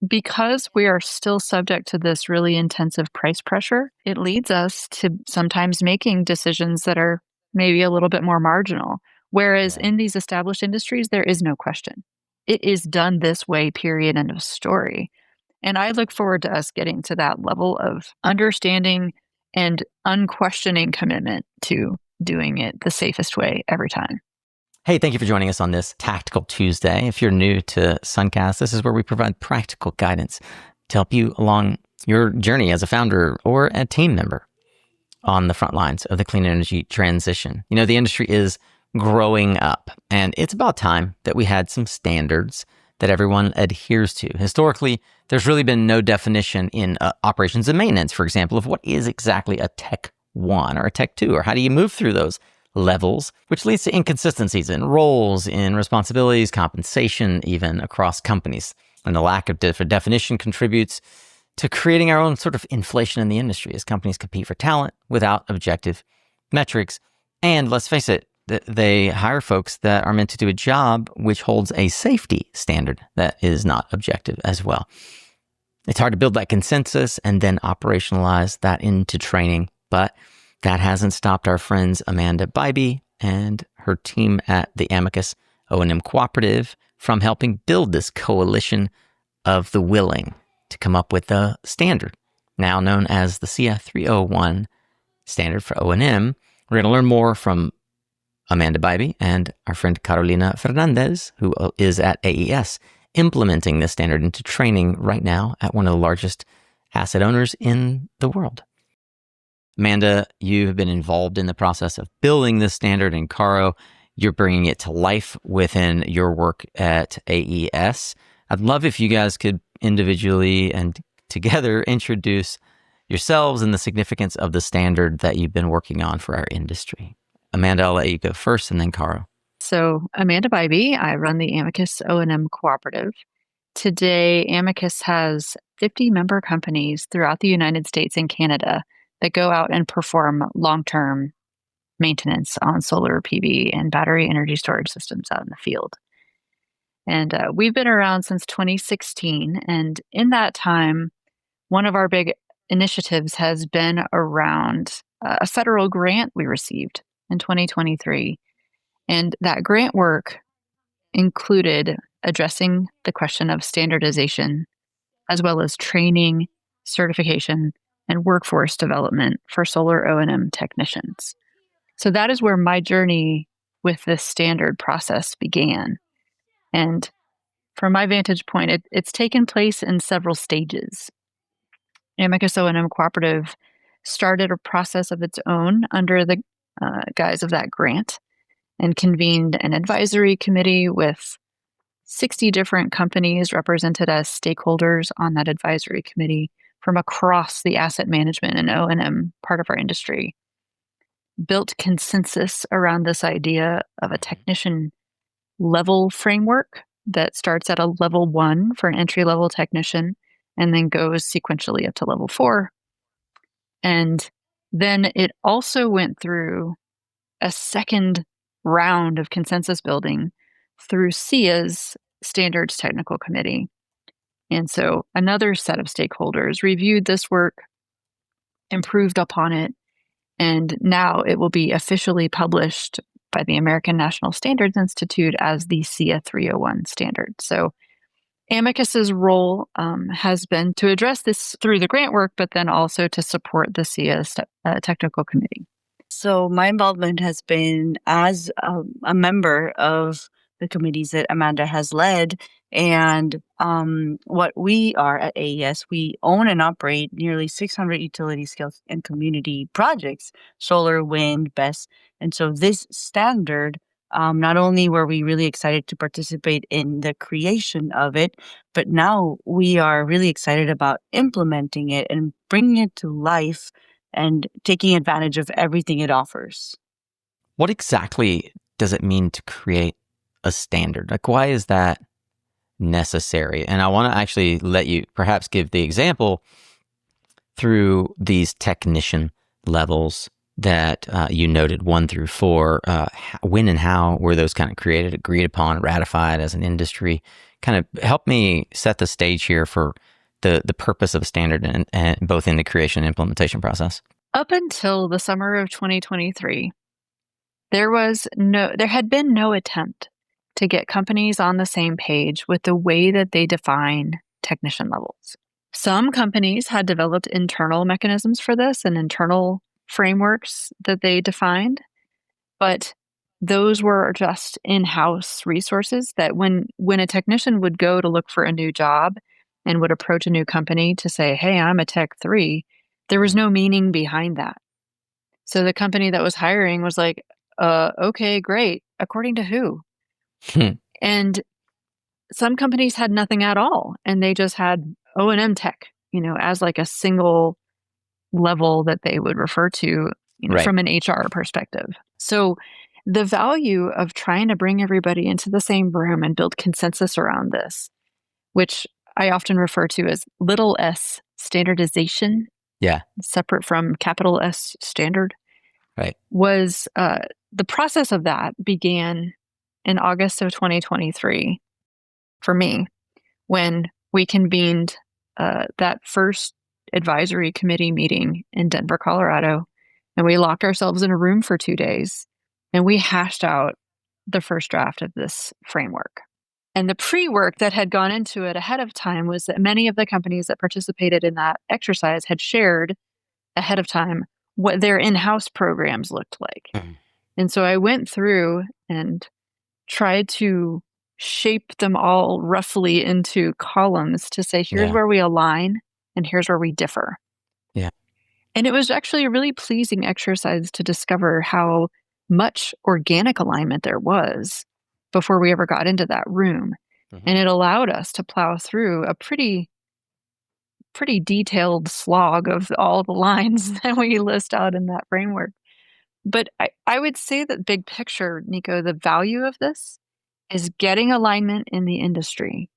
because we are still subject to this really intensive price pressure, it leads us to sometimes making decisions that are maybe a little bit more marginal. Whereas in these established industries, there is no question. It is done this way, period, end of story. And I look forward to us getting to that level of understanding and unquestioning commitment to doing it the safest way every time. Hey, thank you for joining us on this Tactical Tuesday. If you're new to SunCast, this is where we provide practical guidance to help you along your journey as a founder or a team member on the front lines of the clean energy transition. You know, the industry is growing up, and it's about time that we had some standards that everyone adheres to. Historically, there's really been no definition in operations and maintenance, for example, of what is exactly a Tech 1 or a Tech 2, or how do you move through those levels, which leads to inconsistencies in roles, in responsibilities, compensation, even across companies. And the lack of definition contributes to creating our own sort of inflation in the industry as companies compete for talent without objective metrics. And let's face it, they hire folks that are meant to do a job which holds a safety standard that is not objective as well. It's hard to build that consensus and then operationalize that into training, but that hasn't stopped our friends Amanda Bybee and her team at the Amicus O&M Cooperative from helping build this coalition of the willing to come up with a standard, now known as the SEIA 301 standard for O&M. We're going to learn more from Amanda Bybee and our friend Karo Fernandez, who is at AES, implementing this standard into training right now at one of the largest asset owners in the world. Amanda, you have been involved in the process of building this standard, and Karo, you're bringing it to life within your work at AES. I'd love if you guys could individually and together introduce yourselves and the significance of the standard that you've been working on for our industry. Amanda, I'll let you go first, and then Karo. So, Amanda Bybee, I run the Amicus O&M Cooperative. Today, Amicus has 50 member companies throughout the United States and Canada that go out and perform long-term maintenance on solar PV and battery energy storage systems out in the field. And we've been around since 2016. And in that time, one of our big initiatives has been around a federal grant we received in 2023. And that grant work included addressing the question of standardization, as well as training, certification, and workforce development for solar O&M technicians. So that is where my journey with this standard process began. And from my vantage point, it's taken place in several stages. Amicus O&M Cooperative started a process of its own under the guise of that grant and convened an advisory committee with 60 different companies represented as stakeholders on that advisory committee from across the asset management and O&M part of our industry. Built consensus around this idea of a technician level framework that starts at a level 1 for an entry-level technician and then goes sequentially up to level 4. And then it also went through a second round of consensus building through SEIA's Standards Technical Committee. And so another set of stakeholders reviewed this work, improved upon it, and now it will be officially published by the American National Standards Institute as the SEIA 301 standard. So Amicus's role has been to address this through the grant work, but then also to support the SEIA technical committee. So my involvement has been as a member of the committees that Amanda has led. And what we are at AES, we own and operate nearly 600 utility scale and community projects, solar, wind, BESS. And so this standard, not only were we really excited to participate in the creation of it, but now we are really excited about implementing it and bringing it to life and taking advantage of everything it offers. What exactly does it mean to create a standard? Like, why is that necessary? And I want to actually let you perhaps give the example through these technician levels that you noted 1 through 4. When and how were those kind of created, agreed upon, ratified as an industry? kind of help me set the stage here for the purpose of a standard and both in the creation and implementation process. Up until the summer of 2023, there had been no attempt to get companies on the same page with the way that they define technician levels. Some companies had developed internal mechanisms for this and internal frameworks that they defined, but those were just in-house resources that when a technician would go to look for a new job and would approach a new company to say, hey, I'm a Tech 3, there was no meaning behind that. So the company that was hiring was like, okay, great. According to who? And some companies had nothing at all, and they just had O&M tech, as like a single level that they would refer to Right. from an HR perspective. So the value of trying to bring everybody into the same room and build consensus around this, which I often refer to as little s standardization, separate from capital S standard, right, was the process of that began in August of 2023 for me, when we convened that first advisory committee meeting in Denver, Colorado, and we locked ourselves in a room for 2 days, and we hashed out the first draft of this framework. And the pre-work that had gone into it ahead of time was that many of the companies that participated in that exercise had shared ahead of time what their in-house programs looked like. Mm-hmm. And so I went through and tried to shape them all roughly into columns to say, here's where we align and here's where we differ. Yeah. And it was actually a really pleasing exercise to discover how much organic alignment there was before we ever got into that room. Mm-hmm. And it allowed us to plow through a pretty detailed slog of all the lines that we list out in that framework. But I would say that big picture, Nico, the value of this is getting alignment in the industry,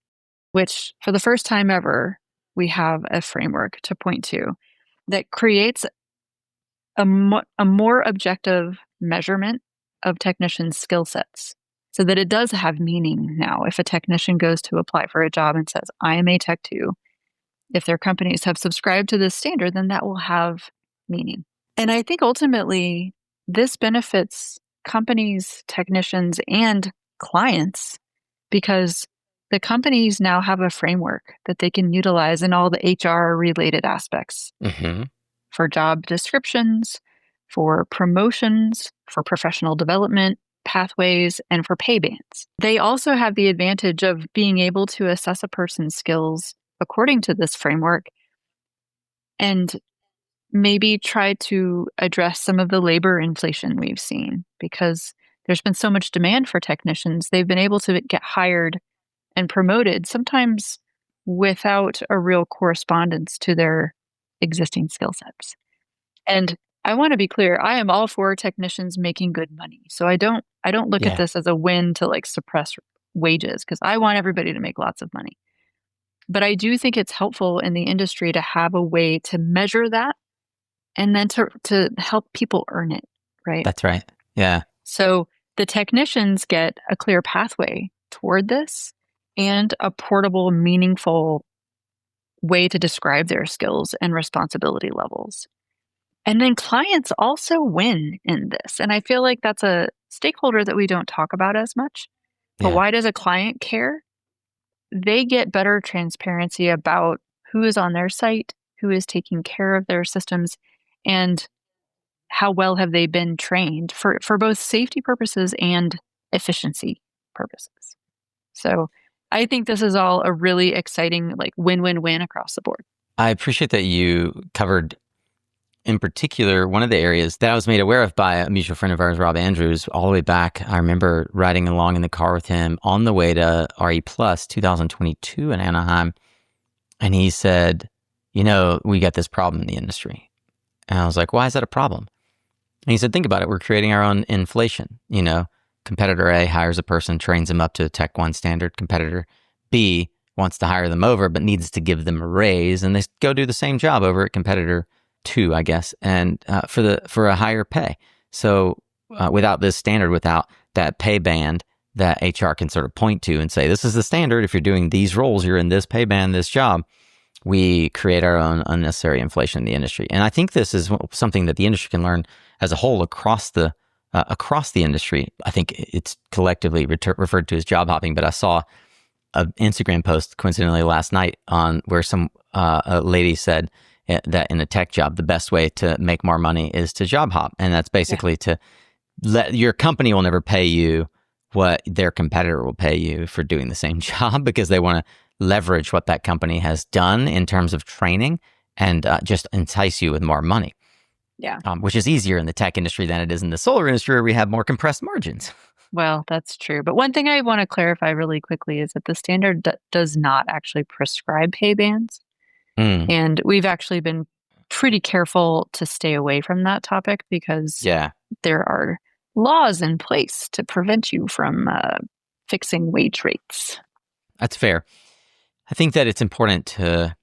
which for the first time ever, we have a framework to point to that creates a more objective measurement of technicians' skill sets so that it does have meaning now. If a technician goes to apply for a job and says, I am a Tech 2, if their companies have subscribed to this standard, then that will have meaning. And I think ultimately this benefits companies, technicians, and clients because the companies now have a framework that they can utilize in all the HR related aspects for job descriptions, for promotions, for professional development pathways, and for pay bands. They also have the advantage of being able to assess a person's skills according to this framework and maybe try to address some of the labor inflation we've seen because there's been so much demand for technicians. They've been able to get hired and promoted, sometimes without a real correspondence to their existing skill sets. And I want to be clear, I am all for technicians making good money. So I don't look at this as a win to like suppress wages because I want everybody to make lots of money. But I do think it's helpful in the industry to have a way to measure that and then to help people earn it, right? That's right. Yeah. So the technicians get a clear pathway toward this and a portable, meaningful way to describe their skills and responsibility levels. And then clients also win in this. And I feel like that's a stakeholder that we don't talk about as much. But why does a client care? They get better transparency about who is on their site, who is taking care of their systems, and how well have they been trained for both safety purposes and efficiency purposes. So I think this is all a really exciting like win-win-win across the board. I appreciate that you covered in particular one of the areas that I was made aware of by a mutual friend of ours, Rob Andrews, all the way back. I remember riding along in the car with him on the way to RE Plus 2022 in Anaheim. And he said, we got this problem in the industry. And I was like, why is that a problem? And he said, think about it. We're creating our own inflation. Competitor A hires a person, trains them up to a Tech 1 standard. Competitor B wants to hire them over, but needs to give them a raise. And they go do the same job over at competitor 2, I guess, and for a higher pay. So without this standard, without that pay band that HR can sort of point to and say, this is the standard. If you're doing these roles, you're in this pay band, this job. We create our own unnecessary inflation in the industry. And I think this is something that the industry can learn as a whole across the industry. I think it's collectively referred to as job hopping, but I saw an Instagram post coincidentally last night on where some a lady said that in a tech job, the best way to make more money is to job hop. And that's basically to let your company will never pay you what their competitor will pay you for doing the same job, because they want to leverage what that company has done in terms of training and just entice you with more money. Yeah. Which is easier in the tech industry than it is in the solar industry, where we have more compressed margins. Well, that's true. But one thing I want to clarify really quickly is that the standard does not actually prescribe pay bands. And we've actually been pretty careful to stay away from that topic because there are laws in place to prevent you from fixing wage rates. That's fair. I think that it's important to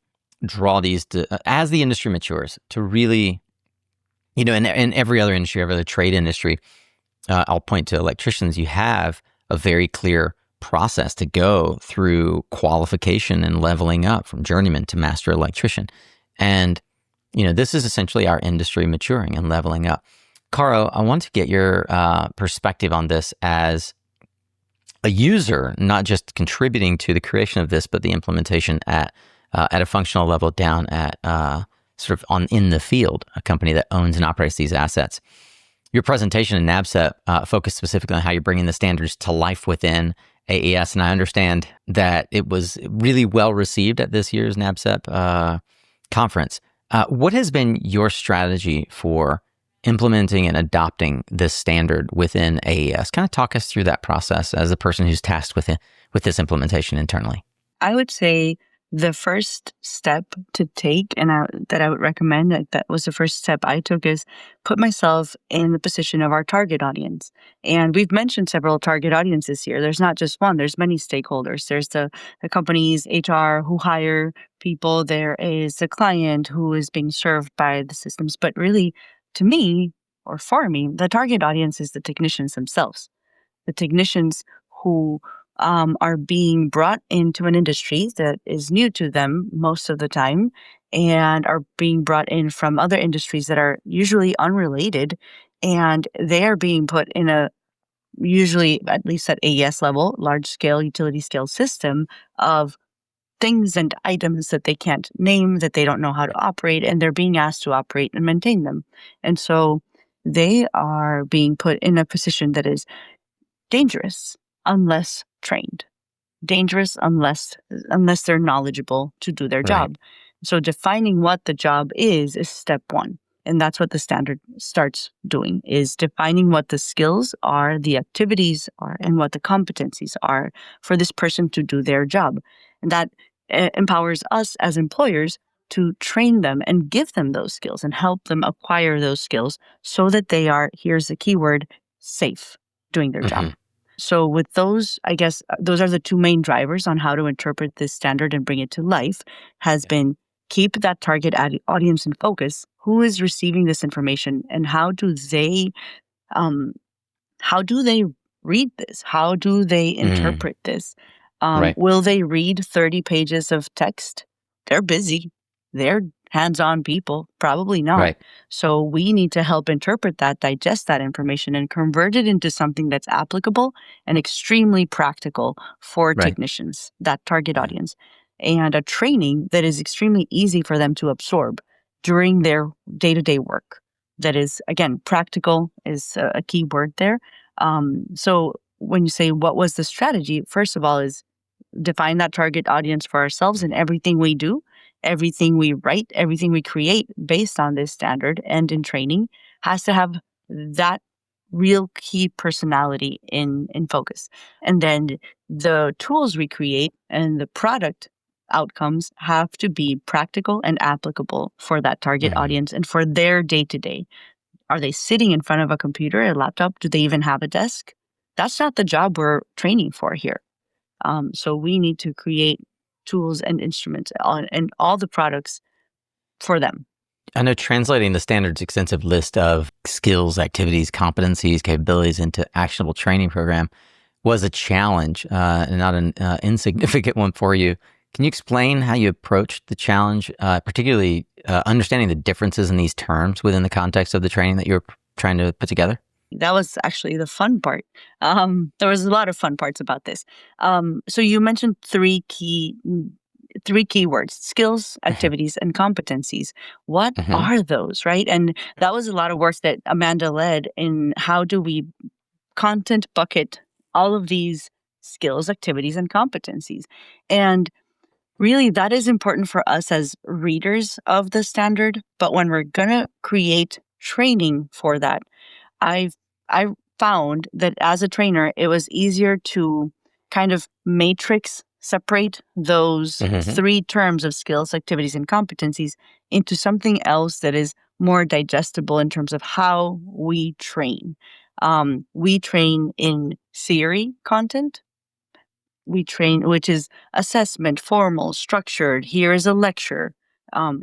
draw these, as the industry matures, to really, in every other industry, every other trade industry, I'll point to electricians, you have a very clear process to go through qualification and leveling up from journeyman to master electrician. And, this is essentially our industry maturing and leveling up. Karo, I want to get your perspective on this as a user, not just contributing to the creation of this, but the implementation at a functional level down at sort of in the field, a company that owns and operates these assets. Your presentation in NABCEP focused specifically on how you're bringing the standards to life within AES, and I understand that it was really well received at this year's NABCEP conference. What has been your strategy for implementing and adopting this standard within AES? Kind of talk us through that process as a person who's tasked with this implementation internally. I would say the first step to take, and that I would recommend, that was the first step I took, is put myself in the position of our target audience. And we've mentioned several target audiences here. There's not just one, there's many stakeholders. There's the company's HR who hire people. There is the client who is being served by the systems. But really, to me, or for me, the target audience is the technicians themselves. The technicians who are being brought into an industry that is new to them most of the time, and are being brought in from other industries that are usually unrelated, and they are being put in a, usually at least at AES level, large scale utility scale system of things and items that they can't name, that they don't know how to operate, and they're being asked to operate and maintain them. And so they are being put in a position that is dangerous unless trained, dangerous unless they're knowledgeable to do their job. So defining what the job is step one. And that's what the standard starts doing, is defining what the skills are, the activities are, and what the competencies are for this person to do their job. And that empowers us as employers to train them and give them those skills and help them acquire those skills so that they are, here's the key word, safe doing their job. So with those, I guess those are the two main drivers on how to interpret this standard and bring it to life, has been keep that target audience in focus. Who is receiving this information, and how do they read this? How do they interpret this? Will they read 30 pages of text? They're busy. They're hands-on people. Probably not. So we need to help interpret that, digest that information, and convert it into something that's applicable and extremely practical for technicians, that target audience, and a training that is extremely easy for them to absorb during their day-to-day work. That is, again, practical is a key word there. So when you say what was the strategy, first of all is define that target audience for ourselves in everything we do. Everything we write, everything we create based on this standard and in training has to have that real key personality in focus. And then the tools we create and the product outcomes have to be practical and applicable for that target audience and for their day-to-day. Are they sitting in front of a computer, a laptop? Do they even have a desk? That's not the job we're training for here. So we need to create tools and instruments and all the products for them. I know translating the standard's extensive list of skills, activities, competencies, capabilities into actionable training program was a challenge, and not an insignificant one for you. Can you explain how you approached the challenge, particularly understanding the differences in these terms within the context of the training that you're trying to put together? That was actually the fun part. There was a lot of fun parts about this. So you mentioned three key words: skills, activities, and competencies. What are those, right? And that was a lot of work that Amanda led in how do we content bucket all of these skills, activities, and competencies. And really, that is important for us as readers of the standard. But when we're going to create training for that, I've I found that as a trainer, it was easier to kind of matrix separate those three terms of skills, activities, and competencies into something else that is more digestible in terms of how we train. We train in theory content. We train, which is assessment, formal, structured. Here is a lecture.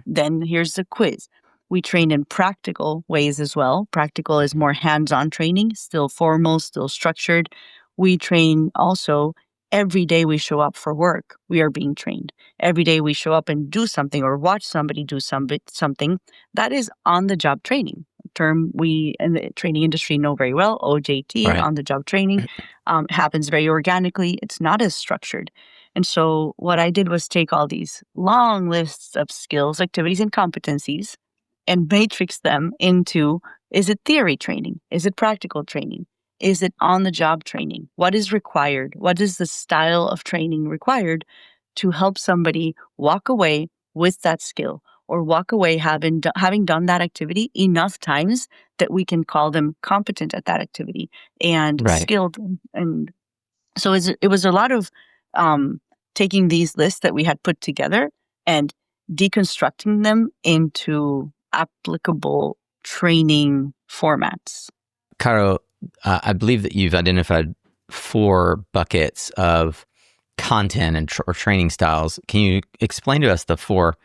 Then here's the quiz. We train in practical ways as well. Practical is more hands-on training, still formal, still structured. We train also every day we show up for work. We are being trained. Every day we show up and do something or watch somebody do something. That is on-the-job training. A term we in the training industry know very well, OJT, Right. on-the-job training. Happens very organically. It's not as structured. And so what I did was take all these long lists of skills, activities, and competencies and matrix them into, is it theory training? Is it practical training? Is it on-the-job training? What is required? What is the style of training required to help somebody walk away with that skill or walk away having done that activity enough times that we can call them competent at that activity and skilled. And so it was a lot of taking these lists that we had put together and deconstructing them into applicable training formats. Karo, I believe that you've identified 4 buckets of content and or training styles. Can you explain to us the 4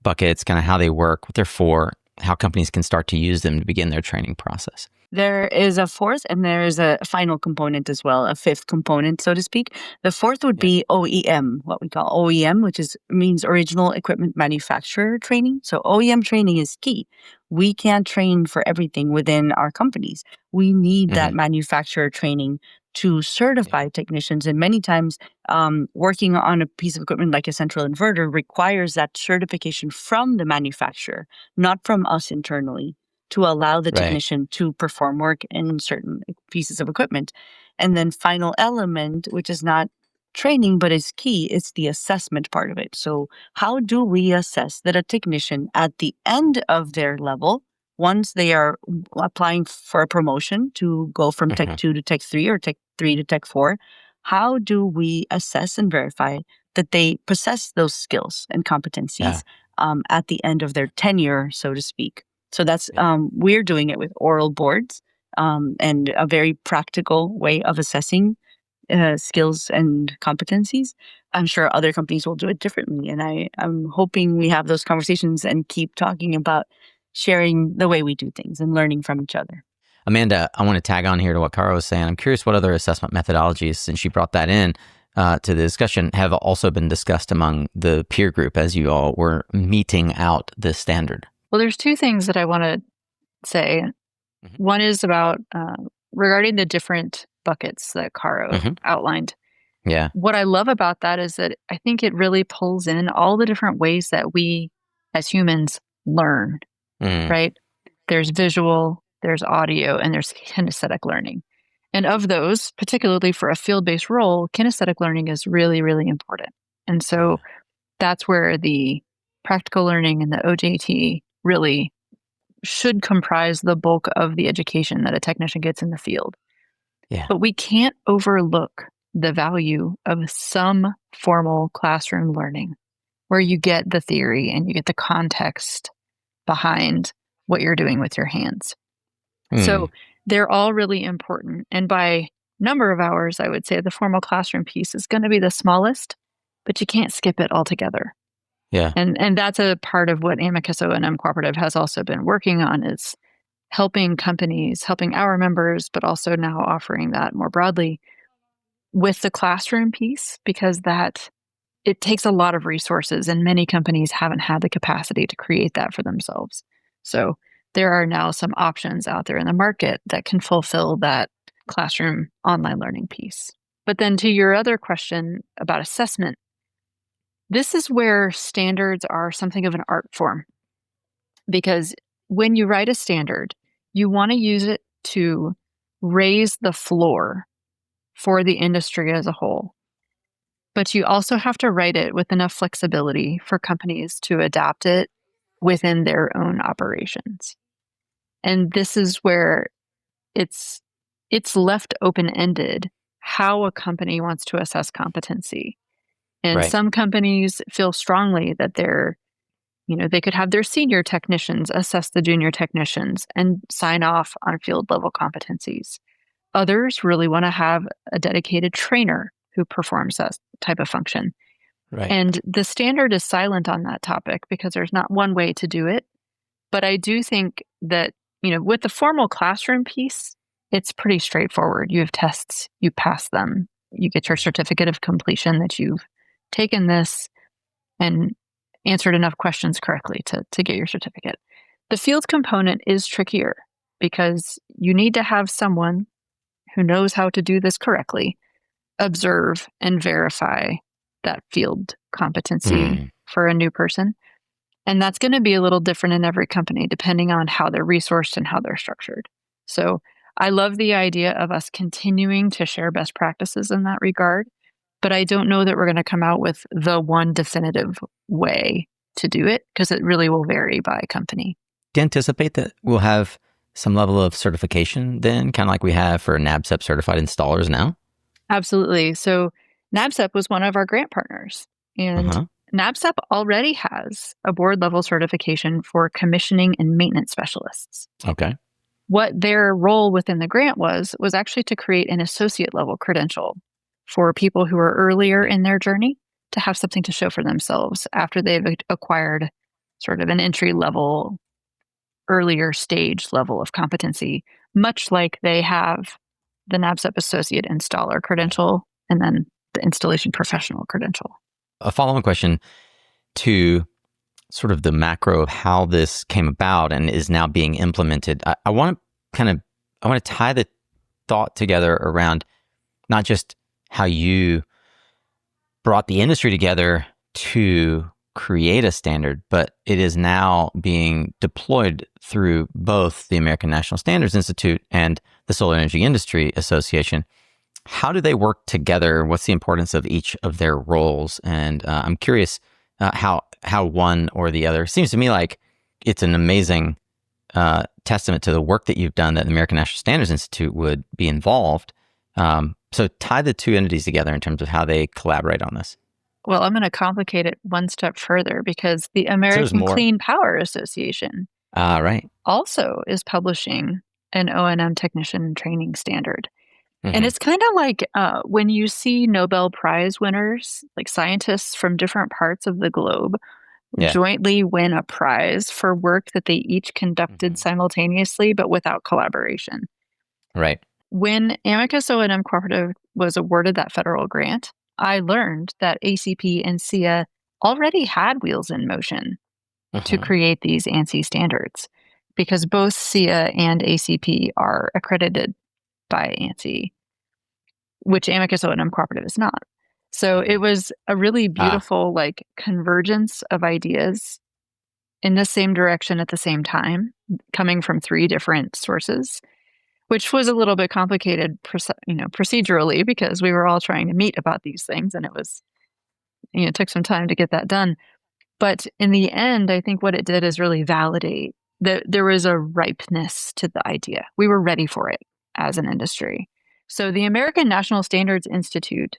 buckets, kind of how they work, what they're for, how companies can start to use them to begin their training process? There is a fourth and there is a final component as well, a fifth component, so to speak. The fourth would be OEM, what we call OEM, which means original equipment manufacturer training. So OEM training is key. We can't train for everything within our companies. We need that manufacturer training to certify technicians. And many times working on a piece of equipment like a central inverter requires that certification from the manufacturer, not from us internally, to allow the technician to perform work in certain pieces of equipment. And then final element, which is not training, but is key, it's the assessment part of it. So how do we assess that a technician at the end of their level, once they are applying for a promotion to go from Tech 2 to Tech 3 or Tech 3 to Tech 4, how do we assess and verify that they possess those skills and competencies at the end of their tenure, so to speak? So that's we're doing it with oral boards and a very practical way of assessing skills and competencies. I'm sure other companies will do it differently, and I'm hoping we have those conversations and keep talking about sharing the way we do things and learning from each other. Amanda, I want to tag on here to what Karo was saying. I'm curious what other assessment methodologies, since you brought that in to the discussion, have also been discussed among the peer group as you all were meeting out this standard. Well, there's 2 things that I want to say. One is about regarding the different buckets that Karo outlined. Yeah. What I love about that is that I think it really pulls in all the different ways that we as humans learn, right? There's visual, there's audio, and there's kinesthetic learning. And of those, particularly for a field-based role, kinesthetic learning is really, really important. And so that's where the practical learning and the OJT really should comprise the bulk of the education that a technician gets in the field. Yeah. But we can't overlook the value of some formal classroom learning where you get the theory and you get the context behind what you're doing with your hands. So they're all really important. And by number of hours, I would say the formal classroom piece is going to be the smallest, but you can't skip it altogether. Yeah. And that's a part of what Amicus O&M Cooperative has also been working on, is helping companies, helping our members, but also now offering that more broadly, with the classroom piece, because it takes a lot of resources, and many companies haven't had the capacity to create that for themselves. So there are now some options out there in the market that can fulfill that classroom online learning piece. But then to your other question about assessment, this is where standards are something of an art form, because when you write a standard, you want to use it to raise the floor for the industry as a whole. But you also have to write it with enough flexibility for companies to adapt it within their own operations. And this is where it's left open-ended how a company wants to assess competency. And Right. some companies feel strongly that they could have their senior technicians assess the junior technicians and sign off on field level competencies. Others really want to have a dedicated trainer who performs that type of function. Right. And the standard is silent on that topic because there's not one way to do it. But I do think that, with the formal classroom piece, it's pretty straightforward. You have tests, you pass them, you get your certificate of completion that you've taken this and answered enough questions correctly to get your certificate. The field component is trickier because you need to have someone who knows how to do this correctly observe and verify that field competency for a new person. And that's going to be a little different in every company, depending on how they're resourced and how they're structured. So I love the idea of us continuing to share best practices in that regard, but I don't know that we're going to come out with the one definitive way to do it, because it really will vary by company. Do you anticipate that we'll have some level of certification then, kind of like we have for NABCEP certified installers now? Absolutely. So NABCEP was one of our grant partners, and NABCEP already has a board level certification for commissioning and maintenance specialists. Okay. What their role within the grant was actually to create an associate level credential for people who are earlier in their journey to have something to show for themselves after they've acquired sort of an entry level, earlier stage level of competency, much like they have the NABCEP associate installer credential and then the installation professional credential. A follow-on question to sort of the macro of how this came about and is now being implemented. I want to tie the thought together around not just how you brought the industry together to create a standard, but it is now being deployed through both the American National Standards Institute and the Solar Energy Industry Association. How do they work together? What's the importance of each of their roles? And I'm curious how one or the other. Seems to me like it's an amazing testament to the work that you've done that the American National Standards Institute would be involved. So tie the two entities together in terms of how they collaborate on this. Well, I'm going to complicate it one step further, because the American Clean Power Association also is publishing an O&M technician training standard. And it's kind of like when you see Nobel Prize winners, like scientists from different parts of the globe, jointly win a prize for work that they each conducted simultaneously, but without collaboration. Right. When Amicus O&M Cooperative was awarded that federal grant, I learned that ACP and SEIA already had wheels in motion to create these ANSI standards, because both SEIA and ACP are accredited by ANSI, which Amicus O&M Cooperative is not. So it was a really beautiful convergence of ideas in the same direction at the same time, coming from three different sources, which was a little bit complicated, procedurally, because we were all trying to meet about these things, and it took some time to get that done. But in the end, I think what it did is really validate that there was a ripeness to the idea. We were ready for it as an industry. So the American National Standards Institute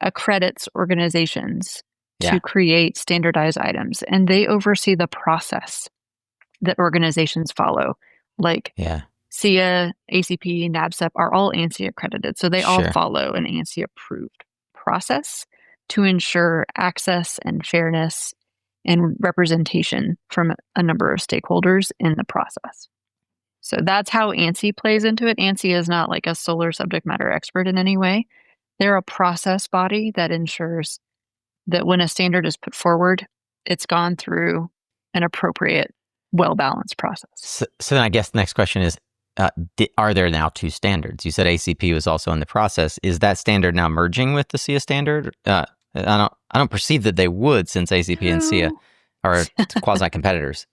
accredits organizations to create standardized items, and they oversee the process that organizations follow. SEIA, ACP, NABCEP are all ANSI accredited, so they all follow an ANSI approved process to ensure access and fairness and representation from a number of stakeholders in the process. So that's how ANSI plays into it. ANSI is not like a solar subject matter expert in any way, They're a process body that ensures that when a standard is put forward, it's gone through an appropriate, well-balanced process. So then I guess the next question is, are there now two standards? You said ACP was also in the process. Is that standard now merging with the SEIA standard? I don't perceive that they would, since ACP and SEIA are quasi-competitors.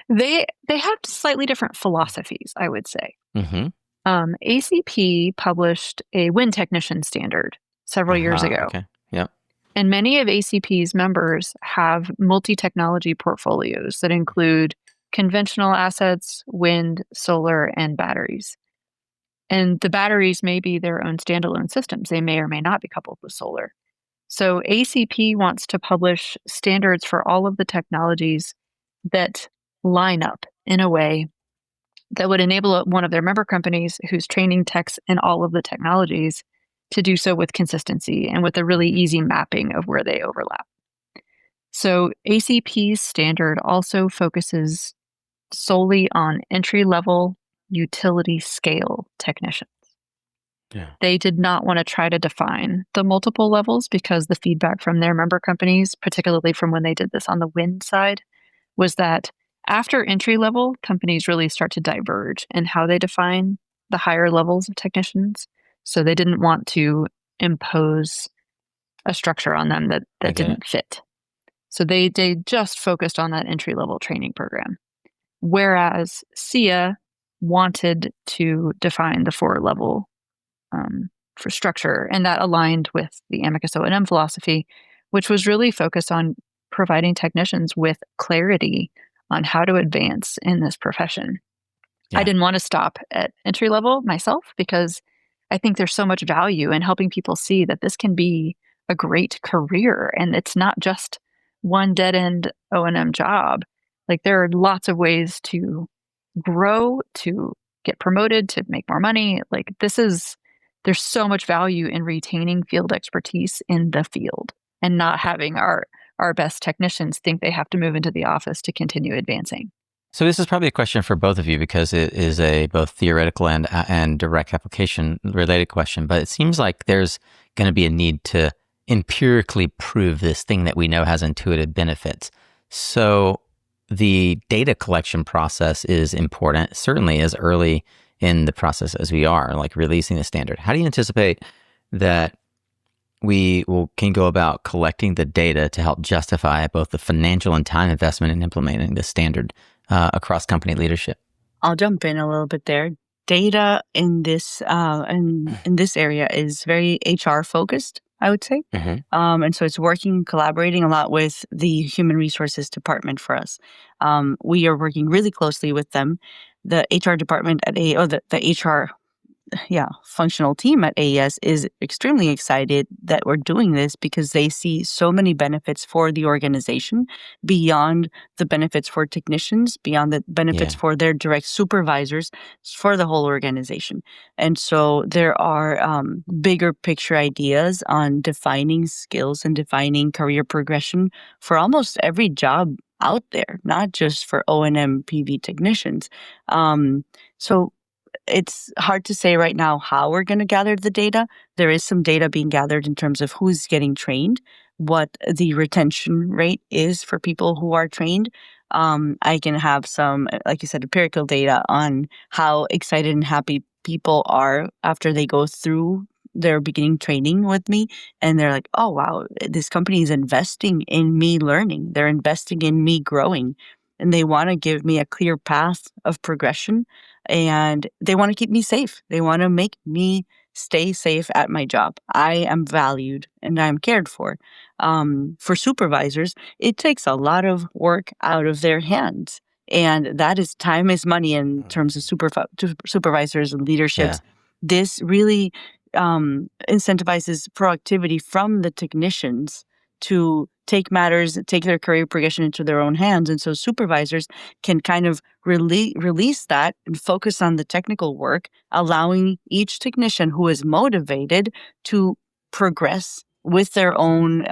They have slightly different philosophies, I would say. Mm-hmm. ACP published a wind technician standard several years ago. Okay. Yep. And many of ACP's members have multi-technology portfolios that include conventional assets, wind, solar, and batteries. And the batteries may be their own standalone systems. They may or may not be coupled with solar. So ACP wants to publish standards for all of the technologies that line up in a way that would enable one of their member companies who's training techs in all of the technologies to do so with consistency and with a really easy mapping of where they overlap. So ACP's standard also focuses solely on entry-level utility scale technicians. Yeah. They did not want to try to define the multiple levels because the feedback from their member companies, particularly from when they did this on the wind side, was that after entry level, companies really start to diverge in how they define the higher levels of technicians. So they didn't want to impose a structure on them that didn't fit. So they just focused on that entry level training program. Whereas SEIA wanted to define the 4-level for structure, and that aligned with the Amicus O&M philosophy, which was really focused on providing technicians with clarity on how to advance in this profession. Yeah. I didn't want to stop at entry level myself because I think there's so much value in helping people see that this can be a great career and it's not just one dead-end O&M job. Like there are lots of ways to grow, to get promoted, to make more money. Like there's so much value in retaining field expertise in the field and not having our best technicians think they have to move into the office to continue advancing. So this is probably a question for both of you because it is a both theoretical and direct application related question. But it seems like there's going to be a need to empirically prove this thing that we know has intuitive benefits. So the data collection process is important, certainly as early in the process as we are, like releasing the standard. How do you anticipate that we can go about collecting the data to help justify both the financial and time investment in implementing the standard across company leadership? I'll jump in a little bit there. Data in this in this area is very HR focused, I would say. Mm-hmm. And so it's collaborating a lot with the human resources department for us. We are working really closely with them. The HR department at the HR functional team at AES is extremely excited that we're doing this because they see so many benefits for the organization beyond the benefits for technicians, beyond the benefits for their direct supervisors, for the whole organization. And so there are bigger picture ideas on defining skills and defining career progression for almost every job out there, not just for O&M PV technicians. So it's hard to say right now how we're going to gather the data. There is some data being gathered in terms of who's getting trained, what the retention rate is for people who are trained. I can have some, like you said, empirical data on how excited and happy people are after they go through their beginning training with me. And they're like, oh, wow, this company is investing in me learning. They're investing in me growing. And they want to give me a clear path of progression. And they want to keep me safe. They want to make me stay safe at my job. I am valued and I'm cared for. For supervisors, it takes a lot of work out of their hands. And that is time is money in terms of supervisors and leaderships. Yeah. This really incentivizes proactivity from the technicians to take their career progression into their own hands. And so supervisors can kind of release that and focus on the technical work, allowing each technician who is motivated to progress with their own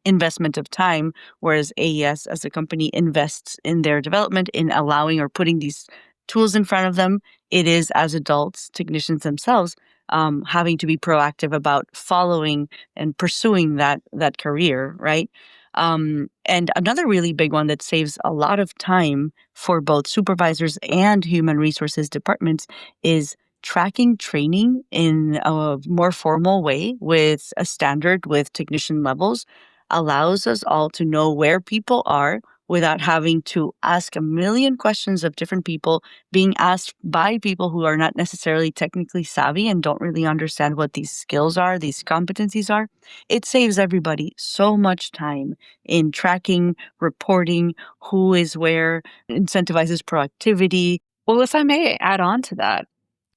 investment of time, whereas AES as a company invests in their development in allowing or putting these tools in front of them. It is, as adults, technicians themselves, having to be proactive about following and pursuing that career, right? And another really big one that saves a lot of time for both supervisors and human resources departments is tracking training in a more formal way with a standard with technician levels allows us all to know where people are without having to ask a million questions of different people, being asked by people who are not necessarily technically savvy and don't really understand what these skills are, these competencies are. It saves everybody so much time in tracking, reporting who is where, incentivizes proactivity. Well, if I may add on to that,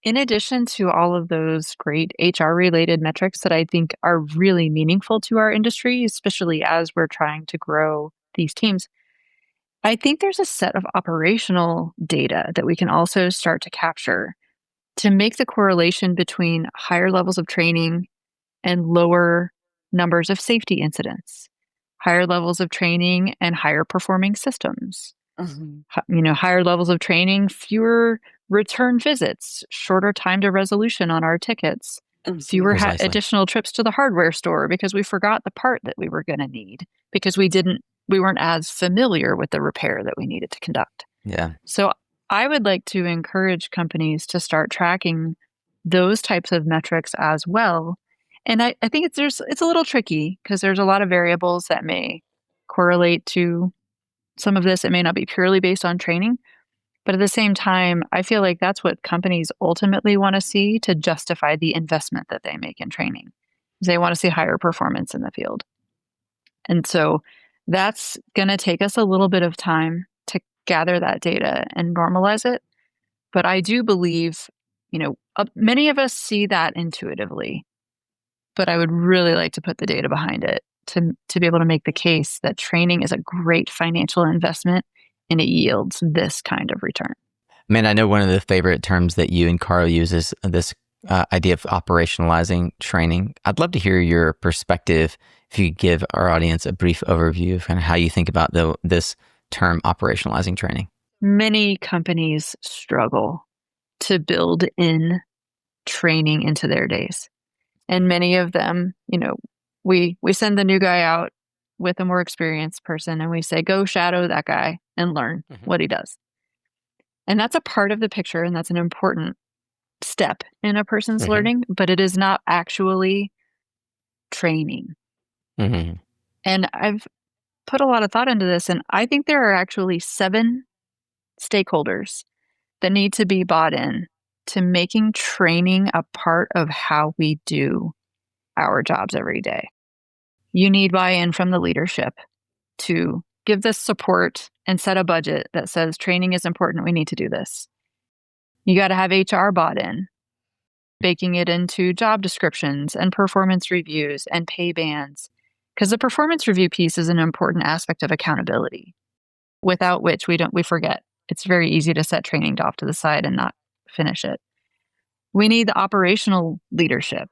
in addition to all of those great HR related metrics that I think are really meaningful to our industry, especially as we're trying to grow these teams, I think there's a set of operational data that we can also start to capture to make the correlation between higher levels of training and lower numbers of safety incidents, higher levels of training and higher performing systems. Higher levels of training, fewer return visits, shorter time to resolution on our tickets, fewer Precisely. additional trips to the hardware store because we forgot the part that we were going to need because we weren't as familiar with the repair that we needed to conduct. Yeah. So I would like to encourage companies to start tracking those types of metrics as well. And I think it's a little tricky because there's a lot of variables that may correlate to some of this. It may not be purely based on training, but at the same time, I feel like that's what companies ultimately want to see to justify the investment that they make in training. They want to see higher performance in the field. And so that's going to take us a little bit of time to gather that data and normalize it. But I do believe, many of us see that intuitively, but I would really like to put the data behind it to be able to make the case that training is a great financial investment and it yields this kind of return. Man, I know one of the favorite terms that you and Karo use is this idea of operationalizing training. I'd love to hear your perspective if you could give our audience a brief overview of kind of how you think about this term operationalizing training. Many companies struggle to build in training into their days. And many of them, we send the new guy out with a more experienced person and we say, go shadow that guy and learn what he does. And that's a part of the picture and that's an important step in a person's learning, but it is not actually training. And I've put a lot of thought into this, and I think there are actually 7 stakeholders that need to be bought in to making training a part of how we do our jobs every day. You need buy-in from the leadership to give this support and set a budget that says training is important. We need to do this. You got to have HR bought in, baking it into job descriptions and performance reviews and pay bands, because the performance review piece is an important aspect of accountability, without which we forget. It's very easy to set training off to the side and not finish it. We need the operational leadership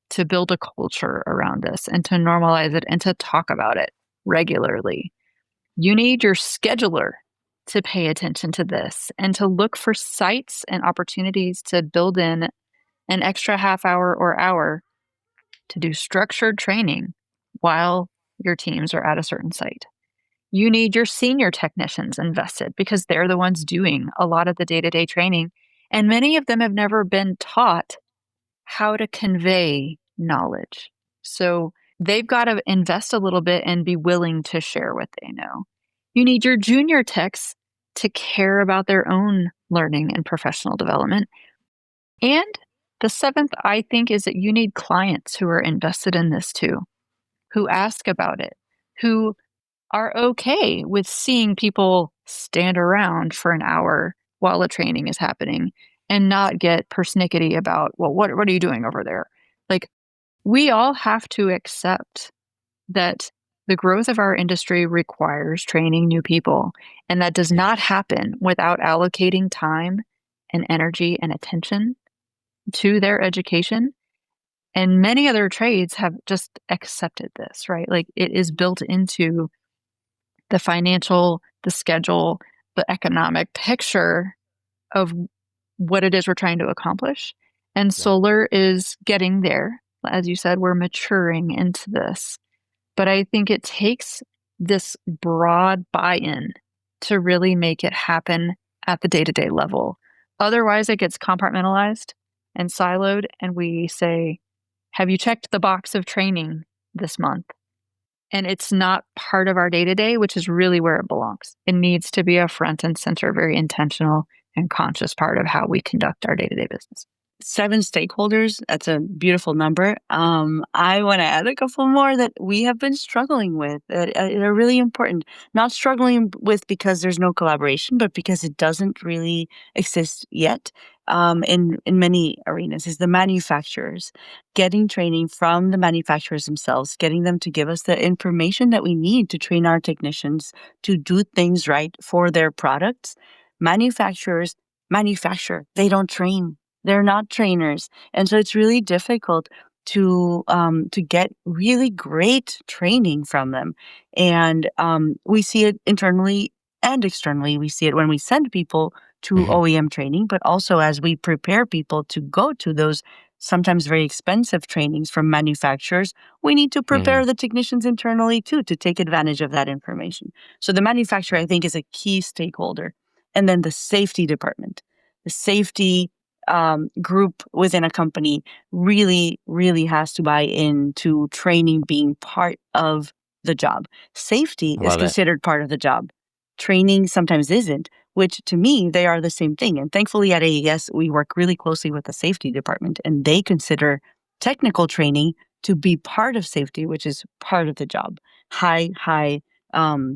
to build a culture around this and to normalize it and to talk about it regularly. You need your scheduler to pay attention to this and to look for sites and opportunities to build in an extra half hour or hour to do structured training while your teams are at a certain site. You need your senior technicians invested because they're the ones doing a lot of the day-to-day training. And many of them have never been taught how to convey knowledge. So they've got to invest a little bit and be willing to share what they know. You need your junior techs to care about their own learning and professional development. And the 7th, I think, is that you need clients who are invested in this too, who ask about it, who are okay with seeing people stand around for an hour while a training is happening and not get persnickety about, well, what are you doing over there? Like, we all have to accept that the growth of our industry requires training new people, and that does not happen without allocating time and energy and attention to their education. And many other trades have just accepted this, right? Like, it is built into the financial, the schedule, the economic picture of what it is we're trying to accomplish. And solar is getting there. As you said, we're maturing into this. But I think it takes this broad buy-in to really make it happen at the day-to-day level. Otherwise, it gets compartmentalized and siloed, and we say, have you checked the box of training this month? And it's not part of our day-to-day, which is really where it belongs. It needs to be a front and center, very intentional and conscious part of how we conduct our day-to-day business. 7 stakeholders. That's a beautiful number. I want to add a couple more that we have been struggling with. They're really important. Not struggling with because there's no collaboration, but because it doesn't really exist yet. In many arenas is the manufacturers, getting training from the manufacturers themselves, getting them to give us the information that we need to train our technicians to do things right for their products. Manufacturers manufacture, they don't train. They're not trainers. And so it's really difficult to get really great training from them. And we see it internally and externally. We see it when we send people to OEM training, but also as we prepare people to go to those sometimes very expensive trainings from manufacturers, we need to prepare the technicians internally too to take advantage of that information. So the manufacturer, I think, is a key stakeholder. And then the safety department, the safety group within a company really, really has to buy into training being part of the job. Safety is considered part of the job. Training sometimes isn't, which to me, they are the same thing. And thankfully at AES, we work really closely with the safety department, and they consider technical training to be part of safety, which is part of the job. High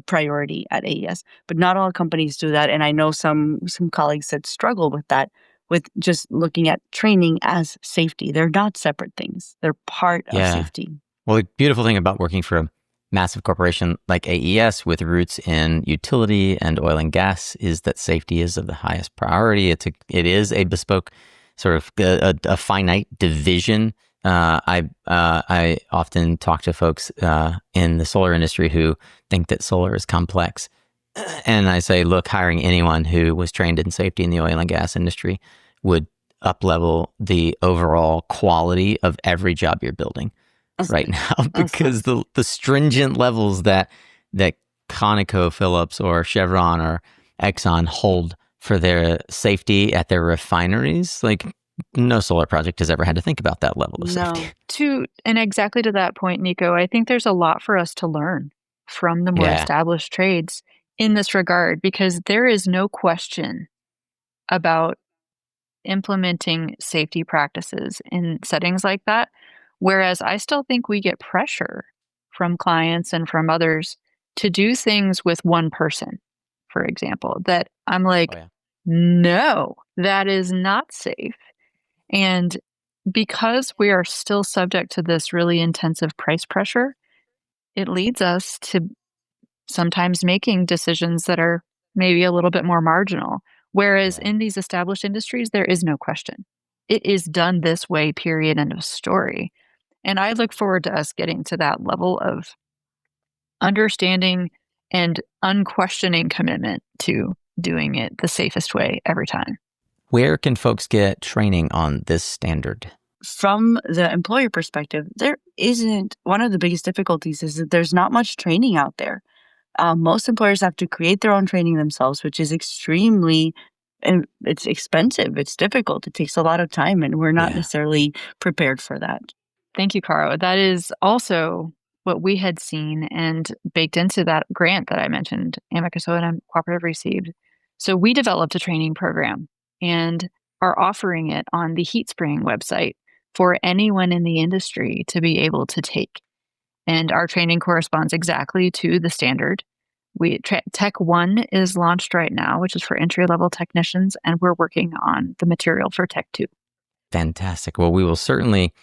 priority at AES. But not all companies do that. And I know some colleagues that struggle with that, with just looking at training as safety. They're not separate things. They're part of safety. Well, the beautiful thing about working for a massive corporation like AES with roots in utility and oil and gas is that safety is of the highest priority. It is a bespoke sort of a finite division. I often talk to folks in the solar industry who think that solar is complex. And I say, look, hiring anyone who was trained in safety in the oil and gas industry would up-level the overall quality of every job you're building right now, because the stringent levels that ConocoPhillips or Chevron or Exxon hold for their safety at their refineries, like no solar project has ever had to think about that level of safety. And exactly to that point, Nico, I think there's a lot for us to learn from the more established trades in this regard, because there is no question about implementing safety practices in settings like that. Whereas I still think we get pressure from clients and from others to do things with one person, for example, that I'm like, no, that is not safe. And because we are still subject to this really intensive price pressure, it leads us to sometimes making decisions that are maybe a little bit more marginal. Whereas in these established industries, there is no question. It is done this way, period, end of story. And I look forward to us getting to that level of understanding and unquestioning commitment to doing it the safest way every time. Where can folks get training on this standard? From the employer perspective, there isn't, one of the biggest difficulties is that there's not much training out there. Most employers have to create their own training themselves, which is it's expensive, it's difficult, it takes a lot of time, and we're not necessarily prepared for that. Thank you, Karo. That is also what we had seen and baked into that grant that I mentioned, Amicus O&M Cooperative received. So we developed a training program and are offering it on the HeatSpring website for anyone in the industry to be able to take. And our training corresponds exactly to the standard. Tech 1 is launched right now, which is for entry-level technicians, and we're working on the material for Tech 2. Fantastic. Well, we will certainly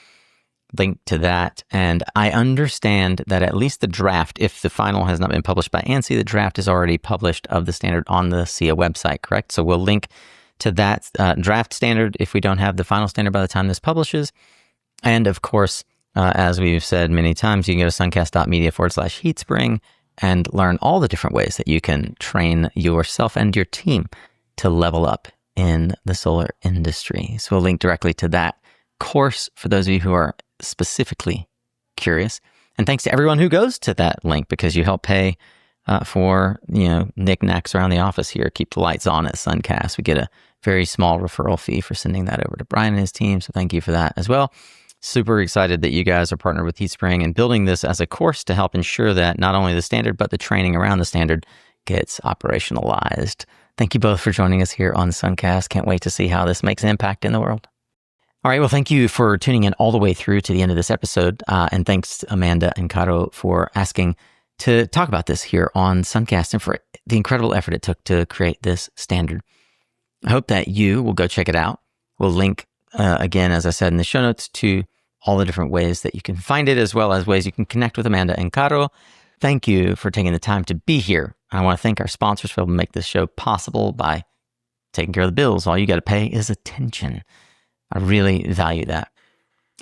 link to that. And I understand that at least the draft, if the final has not been published by ANSI, the draft is already published of the standard on the SEIA website, correct? So we'll link to that draft standard if we don't have the final standard by the time this publishes. And of course, as we've said many times, you can go to suncast.media/HeatSpring and learn all the different ways that you can train yourself and your team to level up in the solar industry. So we'll link directly to that course for those of you who are specifically curious. And thanks to everyone who goes to that link, because you help pay for, knickknacks around the office here, keep the lights on at SunCast. We get a very small referral fee for sending that over to Brian and his team. So thank you for that as well. Super excited that you guys are partnered with Teespring and building this as a course to help ensure that not only the standard, but the training around the standard gets operationalized. Thank you both for joining us here on SunCast. Can't wait to see how this makes an impact in the world. All right. Well, thank you for tuning in all the way through to the end of this episode. And thanks to Amanda and Karo for asking to talk about this here on SunCast and for the incredible effort it took to create this standard. I hope that you will go check it out. We'll link, again, as I said in the show notes, to all the different ways that you can find it, as well as ways you can connect with Amanda and Karo. Thank you for taking the time to be here. I want to thank our sponsors for helping make this show possible by taking care of the bills. All you got to pay is attention. I really value that.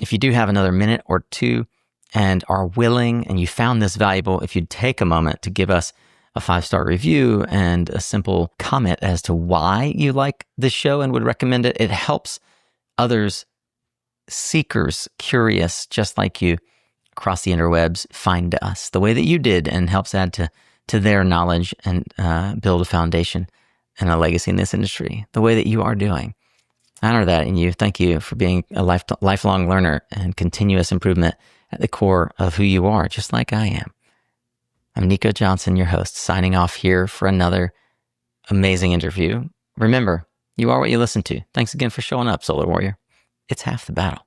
If you do have another minute or two and are willing and you found this valuable, if you'd take a moment to give us a 5-star review and a simple comment as to why you like this show and would recommend it, it helps others, seekers, curious, just like you, across the interwebs, find us the way that you did, and helps add to their knowledge and build a foundation and a legacy in this industry the way that you are doing. I honor that in you. Thank you for being a lifelong learner and continuous improvement at the core of who you are, just like I am. I'm Nico Johnson, your host, signing off here for another amazing interview. Remember, you are what you listen to. Thanks again for showing up, Solar Warrior. It's half the battle.